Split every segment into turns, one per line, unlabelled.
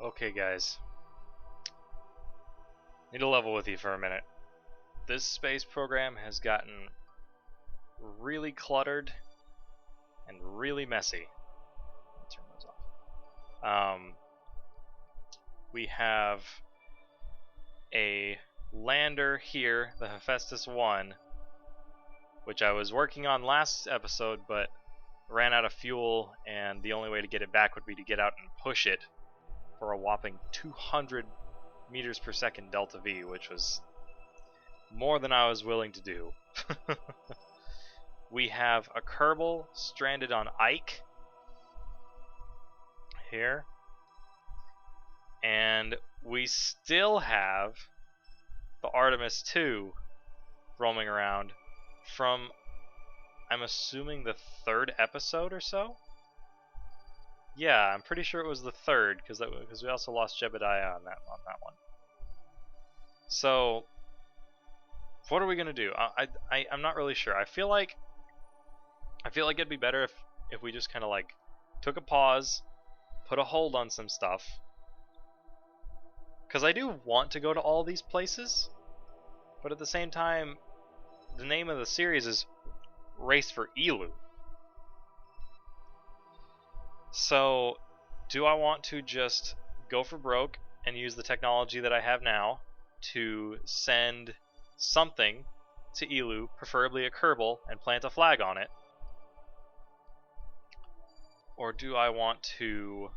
Okay, guys. Need to level with you for a minute. This space program has gotten really cluttered and really messy. Let's turn those off. We have a lander here, the Hephaestus 1, which I was working on last episode, but ran out of fuel, and the only way to get it back would be to get out and push it for a whopping 200 meters per second delta V, which was more than I was willing to do. We have a Kerbal stranded on Ike here, and we still have the Artemis 2 roaming around from, I'm assuming, the third episode or so? Yeah, I'm pretty sure it was the third, because we also lost Jebediah on that one. So, what are we gonna do? I'm not really sure. I feel like it'd be better if we just kind of like took a pause, put a hold on some stuff, because I do want to go to all these places, but at the same time, the name of the series is Race for Eeloo. So, do I want to just go for broke and use the technology that I have now to send something to Eeloo, preferably a Kerbal, and plant a flag on it? Or do I want to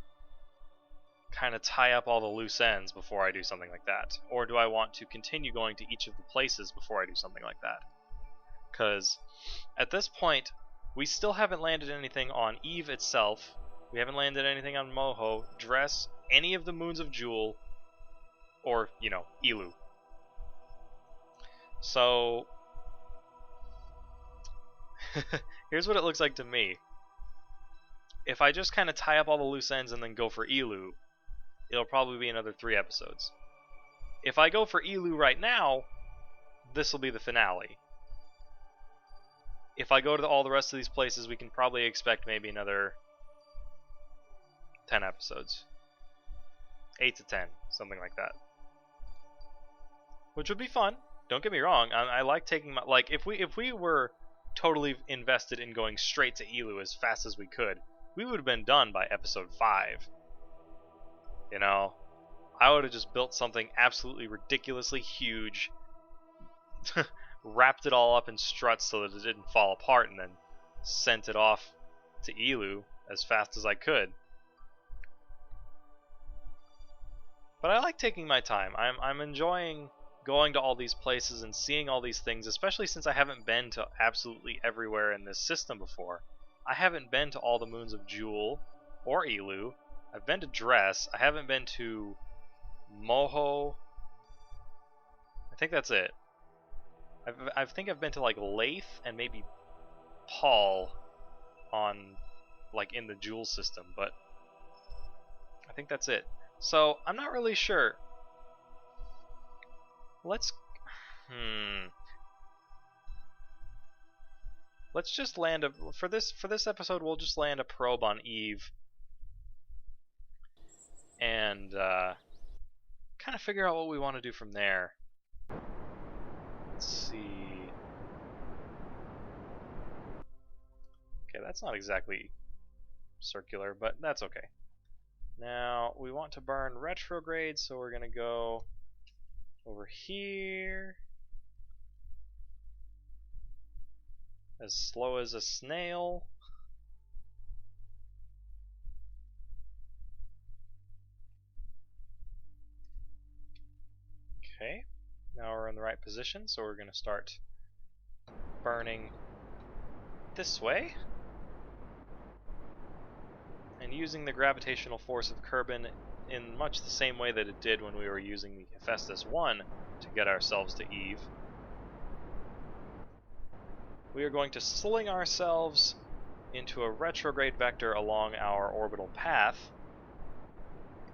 kind of tie up all the loose ends before I do something like that? Or do I want to continue going to each of the places before I do something like that? Because at this point, we still haven't landed anything on Eve itself. We haven't landed anything on Moho, Dress, any of the moons of Jewel, or, Eeloo. So, here's what it looks like to me. If I just kind of tie up all the loose ends and then go for Eeloo, it'll probably be another 3 episodes. If I go for Eeloo right now, this will be the finale. If I go to all the rest of these places, we can probably expect maybe another 10 episodes. 8 to 10, something like that. Which would be fun. Don't get me wrong. I like taking my... Like, if we were totally invested in going straight to Eeloo as fast as we could, we would have been done by episode 5. I would have just built something absolutely ridiculously huge, wrapped it all up in struts so that it didn't fall apart, and then sent it off to Eeloo as fast as I could. But I like taking my time. I'm enjoying going to all these places and seeing all these things, especially since I haven't been to absolutely everywhere in this system before. I haven't been to all the moons of Jewel or Eeloo. I've been to Dress. I haven't been to Moho. I think that's it. I think I've been to like Lathe and maybe Paul on in the Jewel system, but I think that's it. So I'm not really sure. Let's just land for this episode. We'll just land a probe on Eve and kind of figure out what we want to do from there. Let's see. Okay, that's not exactly circular, but that's okay. Now we want to burn retrograde, so we're gonna go over here as slow as a snail. Okay, now we're in the right position, so we're going to start burning this way. And using the gravitational force of Kerbin in much the same way that it did when we were using the Hephaestus 1 to get ourselves to Eve. We are going to sling ourselves into a retrograde vector along our orbital path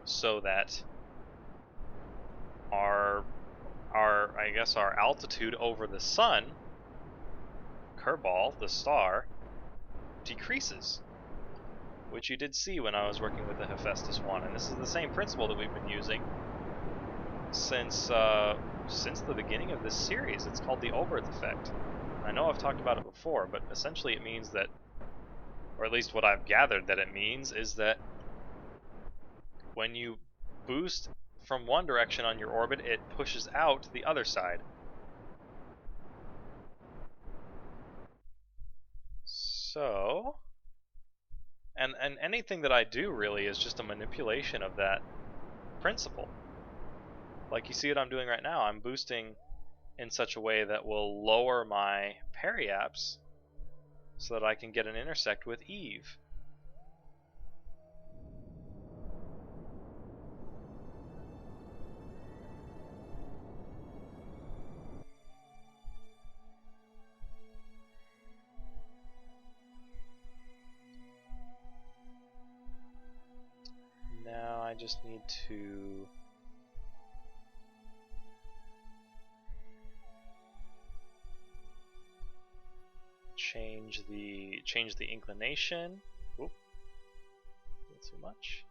so that our altitude over the sun, Kerbal, the star, decreases. which you did see when I was working with the Hephaestus one, and this is the same principle that we've been using since the beginning of this series. It's called the Oberth effect. I know I've talked about it before, but essentially it means that, or at least what I've gathered that it means, is that when you boost from one direction on your orbit, it pushes out the other side. So, and anything that I do really is just a manipulation of that principle. Like you see what I'm doing right now, I'm boosting in such a way that will lower my periaps so that I can get an intersect with Eve. Now I just need to change the inclination. Oop, not too much.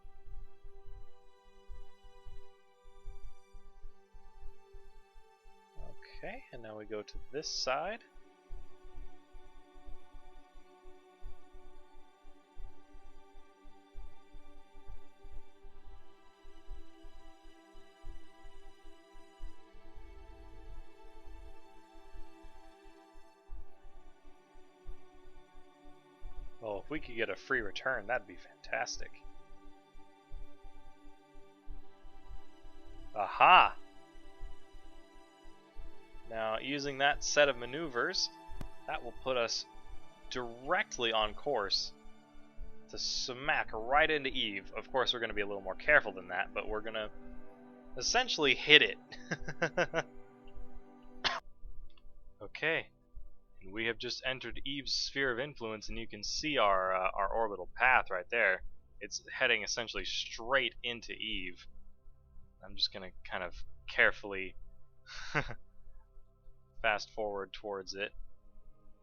Okay, and now we go to this side. Oh, if we could get a free return, that'd be fantastic. Aha! Now, using that set of maneuvers, that will put us directly on course to smack right into Eve. Of course, we're going to be a little more careful than that, but we're going to essentially hit it. Okay. We have just entered Eve's sphere of influence, and you can see our orbital path right there. It's heading essentially straight into Eve. I'm just going to kind of carefully fast forward towards it,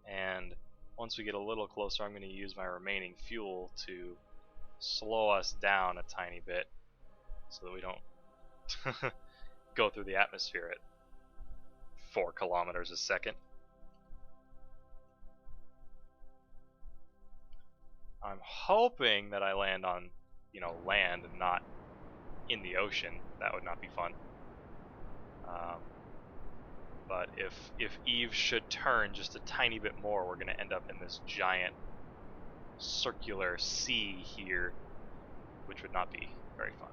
and once we get a little closer, I'm going to use my remaining fuel to slow us down a tiny bit so that we don't go through the atmosphere at 4 kilometers a second. I'm hoping that I land on, land and not in the ocean. That would not be fun. But if Eve should turn just a tiny bit more, we're going to end up in this giant circular sea here, which would not be very fun.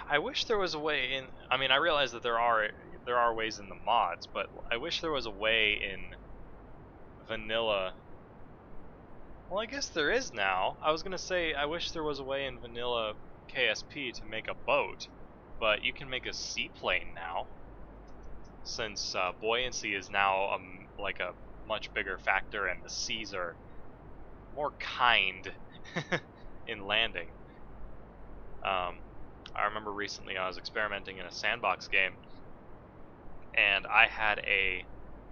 I wish there was a way in. I mean, I realize that there are ways in the mods, but I wish there was a way in vanilla. Well, I guess there is now. I was gonna say I wish there was a way in vanilla KSP to make a boat, but you can make a seaplane now, since buoyancy is now like a much bigger factor, and the seas are more kind in landing. I remember recently I was experimenting in a sandbox game, and I had a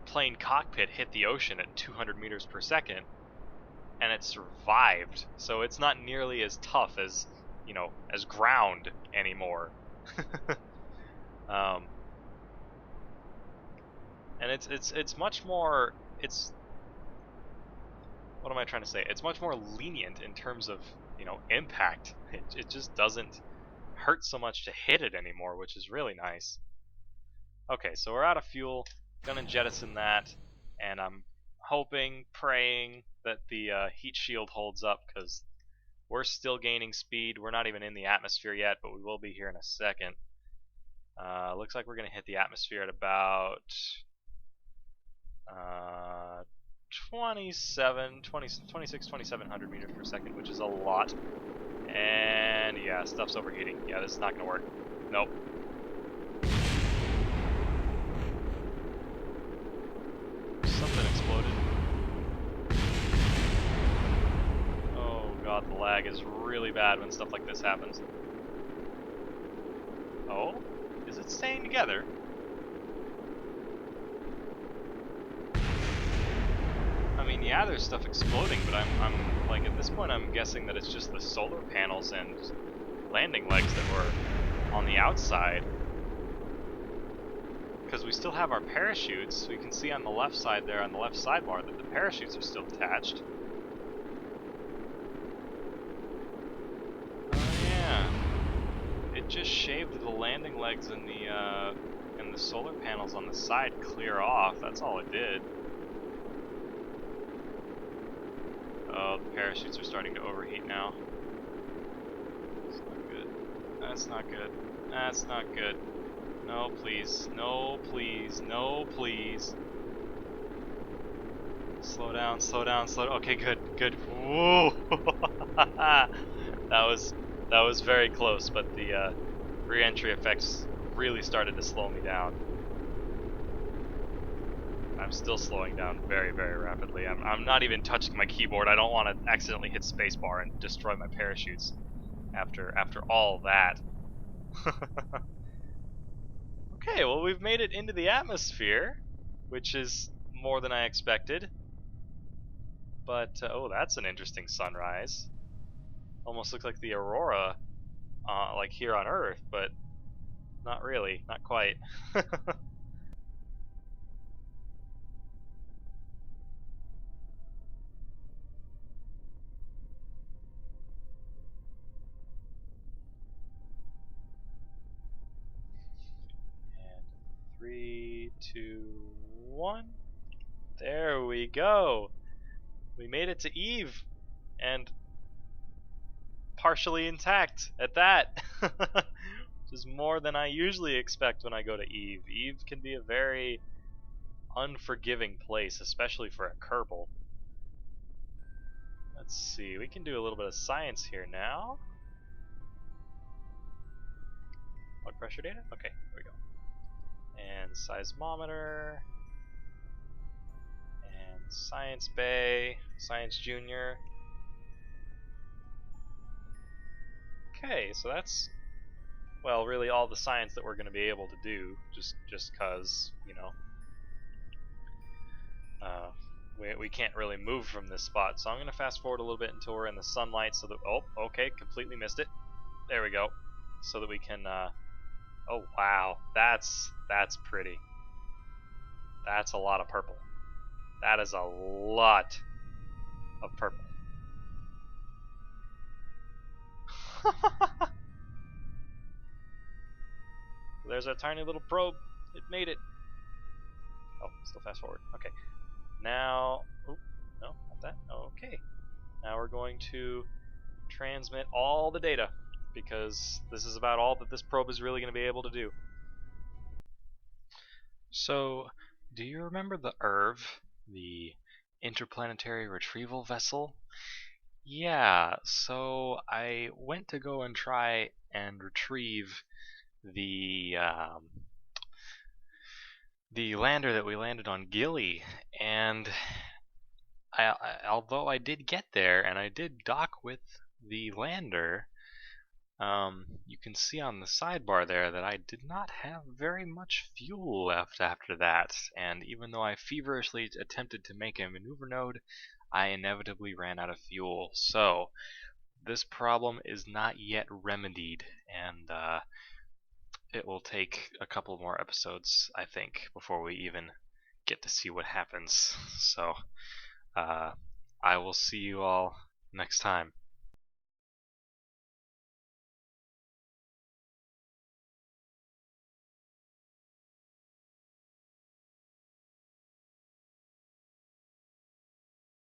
plane cockpit hit the ocean at 200 meters per second, and it survived. So it's not nearly as tough as, as ground anymore. And it's much more. What am I trying to say? It's much more lenient in terms of impact. It just doesn't hurt so much to hit it anymore, which is really nice. Okay, so we're out of fuel. Gonna jettison that, and I'm hoping, praying that the heat shield holds up, because we're still gaining speed. We're not even in the atmosphere yet, but we will be here in a second. Looks like we're gonna hit the atmosphere at about 2,600 meters per second, which is a lot. And yeah, stuff's overheating. Yeah, this is not gonna work. Nope. Something exploded. Oh god, the lag is really bad when stuff like this happens. Oh? Is it staying together? I mean, yeah, there's stuff exploding, but I'm like, at this point I'm guessing that it's just the solar panels and landing legs that were on the outside. Because we still have our parachutes. We can see on the left side there, on the left sidebar, that the parachutes are still attached. Oh yeah. It just shaved the landing legs and the solar panels on the side clear off. That's all it did. Oh, the parachutes are starting to overheat now. That's not good. That's not good. That's not good. No, please. No, please. No, please. Slow down, slow down, slow down. Okay, good, good. Whoa! that was very close, but the re-entry effects really started to slow me down. I'm still slowing down very, very rapidly. I'm not even touching my keyboard. I don't want to accidentally hit spacebar and destroy my parachutes after all that. Okay, well, we've made it into the atmosphere, which is more than I expected. But oh, that's an interesting sunrise. Almost looks like the aurora, like here on Earth, but not really, not quite. And 3, 2, 1. There we go. We made it to Eve, and partially intact at that. Which is more than I usually expect when I go to Eve. Eve can be a very unforgiving place, especially for a Kerbal. Let's see, we can do a little bit of science here now. Blood pressure data? Okay, there we go. And seismometer. And Science Bay, Science Junior. Okay, so that's, well, really all the science that we're going to be able to do, just cause, you know, we can't really move from this spot. So I'm going to fast forward a little bit until we're in the sunlight so that, oh, okay, completely missed it. There we go. So that we can, oh wow, that's pretty. That's a lot of purple. That is a lot of purple. There's our tiny little probe. It made it. Oh, still fast forward. Okay. Now, oh, no, not that. Okay. Now we're going to transmit all the data because this is about all that this probe is really going to be able to do. So, do you remember the IRV, the Interplanetary Retrieval Vessel? Yeah, so I went to go and try and retrieve the the lander that we landed on Gilly, and although I did get there and I did dock with the lander, you can see on the sidebar there that I did not have very much fuel left after that, and even though I feverishly attempted to make a maneuver node, I inevitably ran out of fuel. So this problem is not yet remedied, and it will take a couple more episodes, I think, before we even get to see what happens. So I will see you all next time.